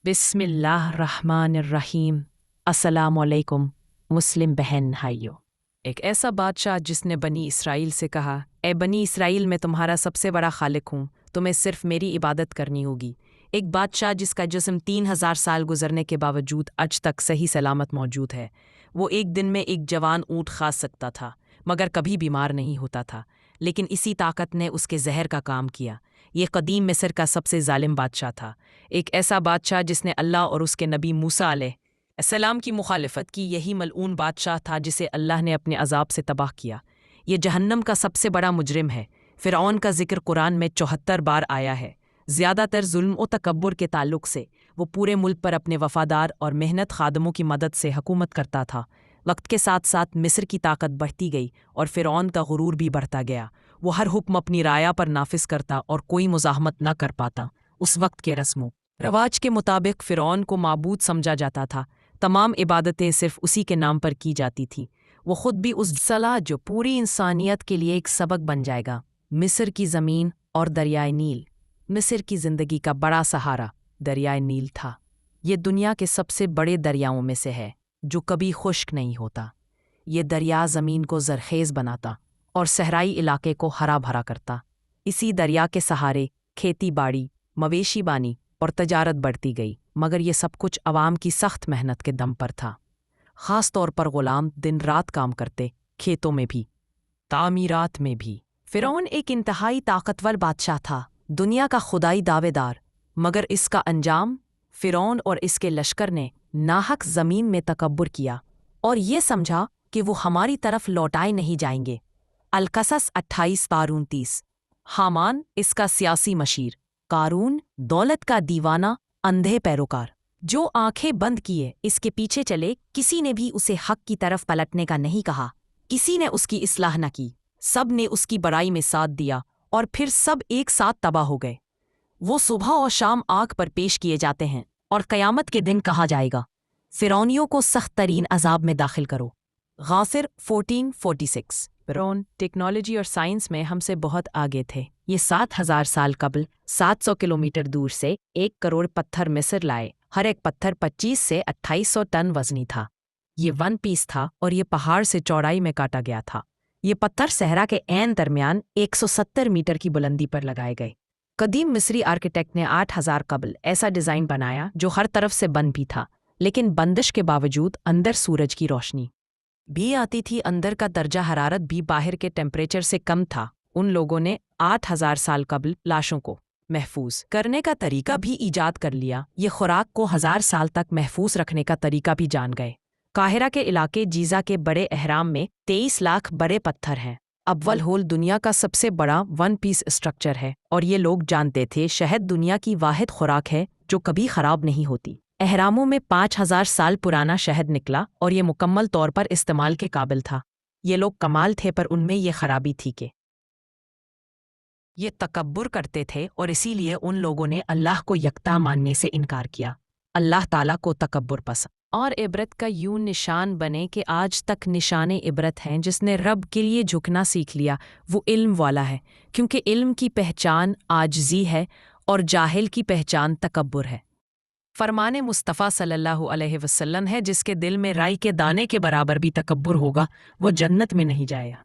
بسم اللہ الرحمن الرحیم۔ السلام علیکم مسلم بہن بھائیو۔ ایک ایسا بادشاہ جس نے بنی اسرائیل سے کہا، اے بنی اسرائیل، میں تمہارا سب سے بڑا خالق ہوں، تمہیں صرف میری عبادت کرنی ہوگی۔ ایک بادشاہ جس کا جسم 3000 سال گزرنے کے باوجود آج تک صحیح سلامت موجود ہے۔ وہ ایک دن میں ایک جوان اونٹ کھا سکتا تھا مگر کبھی بیمار نہیں ہوتا تھا، لیکن اسی طاقت نے اس کے زہر کا کام کیا۔ یہ قدیم مصر کا سب سے ظالم بادشاہ تھا، ایک ایسا بادشاہ جس نے اللہ اور اس کے نبی موسیٰ علیہ السلام کی مخالفت کی۔ یہی ملعون بادشاہ تھا جسے اللہ نے اپنے عذاب سے تباہ کیا۔ یہ جہنم کا سب سے بڑا مجرم ہے۔ فرعون کا ذکر قرآن میں 74 بار آیا ہے۔ زیادہ تر ظلم و تکبر کے تعلق سے وہ پورے ملک پر اپنے وفادار اور محنت خادموں کی مدد سے حکومت کرتا تھا۔ وقت کے ساتھ ساتھ مصر کی طاقت بڑھتی گئی اور فرعون کا غرور بھی بڑھتا گیا۔ وہ ہر حکم اپنی رعایا پر نافذ کرتا اور کوئی مزاحمت نہ کر پاتا۔ اس وقت کے رسم و رواج کے مطابق فرعون کو معبود سمجھا جاتا تھا۔ تمام عبادتیں صرف اسی کے نام پر کی جاتی تھیں۔ وہ خود بھی اس صلاح جو پوری انسانیت کے لیے ایک سبق بن جائے گا۔ مصر کی زمین اور دریائے نیل۔ مصر کی زندگی کا بڑا سہارا دریائے نیل تھا۔ یہ دنیا کے سب سے بڑے دریاؤں میں سے ہے جو کبھی خشک نہیں ہوتا۔ یہ دریا زمین کو زرخیز بناتا اور صحرائی علاقے کو ہرا بھرا کرتا۔ اسی دریا کے سہارے کھیتی باڑی، مویشی بانی اور تجارت بڑھتی گئی، مگر یہ سب کچھ عوام کی سخت محنت کے دم پر تھا۔ خاص طور پر غلام دن رات کام کرتے، کھیتوں میں بھی، تعمیرات میں بھی۔ فرعون ایک انتہائی طاقتور بادشاہ تھا، دنیا کا خدائی دعوے دار، مگر اس کا انجام، فرعون اور اس کے لشکر نے ناحق زمین میں تکبر کیا اور یہ سمجھا کہ وہ ہماری طرف لوٹائے نہیں جائیں گے۔ القصص 28:29۔ حامان اس کا سیاسی مشیر، قارون دولت کا دیوانہ اندھے پیروکار، جو آنکھیں بند کیے اس کے پیچھے چلے۔ کسی نے بھی اسے حق کی طرف پلٹنے کا نہیں کہا، کسی نے اس کی اصلاح نہ کی، سب نے اس کی برائی میں ساتھ دیا اور پھر سب ایک ساتھ تباہ ہو گئے۔ وہ صبح اور شام آگ پر پیش کیے جاتے ہیں اور قیامت کے دن کہا جائے گا، فرعونیوں کو سخت ترین عذاب میں داخل کرو۔ غافر 14:46۔ فرعون ٹیکنالوجی اور سائنس میں ہم سے بہت آگے تھے۔ یہ 7000 سال قبل 700 کلومیٹر دور سے 1 کروڑ پتھر مصر لائے۔ ہر ایک پتھر 25 سے 2800 ٹن وزنی تھا۔ یہ 1 پیس تھا اور یہ پہاڑ سے چوڑائی میں کاٹا گیا تھا۔ یہ پتھر صحرا کے عین درمیان 170 میٹر کی بلندی پر لگائے گئے۔ قدیم مصری آرکیٹیکٹ نے 8000 قبل ایسا ڈیزائن بنایا جو ہر طرف سے بند بھی تھا، لیکن بندش کے باوجود اندر سورج کی روشنی بھی آتی تھی، اندر کا درجہ حرارت بھی باہر کے ٹیمپریچر سے کم تھا۔ ان لوگوں نے 8000 سال قبل لاشوں کو محفوظ کرنے کا طریقہ بھی ایجاد کر لیا۔ یہ خوراک کو 1000 سال تک محفوظ رکھنے کا طریقہ بھی جان گئے۔ قاہرہ کے علاقے جیزہ کے بڑے اہرام میں 23 لاکھ بڑے پتھر ہیں۔ اول ہول دنیا کا سب سے بڑا 1 پیس اسٹرکچر ہے اور یہ لوگ جانتے تھے شہد دنیا کی واحد خوراک ہے جو کبھی خراب نہیں ہوتی۔ اہراموں میں 5000 سال پرانا شہد نکلا اور یہ مکمل طور پر استعمال کے قابل تھا۔ یہ لوگ کمال تھے، پر ان میں یہ خرابی تھی کہ یہ تکبر کرتے تھے اور اسی لیے ان لوگوں نے اللہ کو یکتا ماننے سے انکار کیا۔ اللہ تعالیٰ کو تکبر پسند اور عبرت کا یوں نشان بنے کہ آج تک نشان عبرت ہیں۔ جس نے رب کے لیے جھکنا سیکھ لیا وہ علم والا ہے، کیونکہ علم کی پہچان عاجزی ہے اور جاہل کی پہچان تکبر ہے۔ فرمان مصطفیٰ صلی اللہ علیہ وسلم ہے، جس کے دل میں رائی کے دانے کے برابر بھی تکبر ہوگا وہ جنت میں نہیں جائے گا۔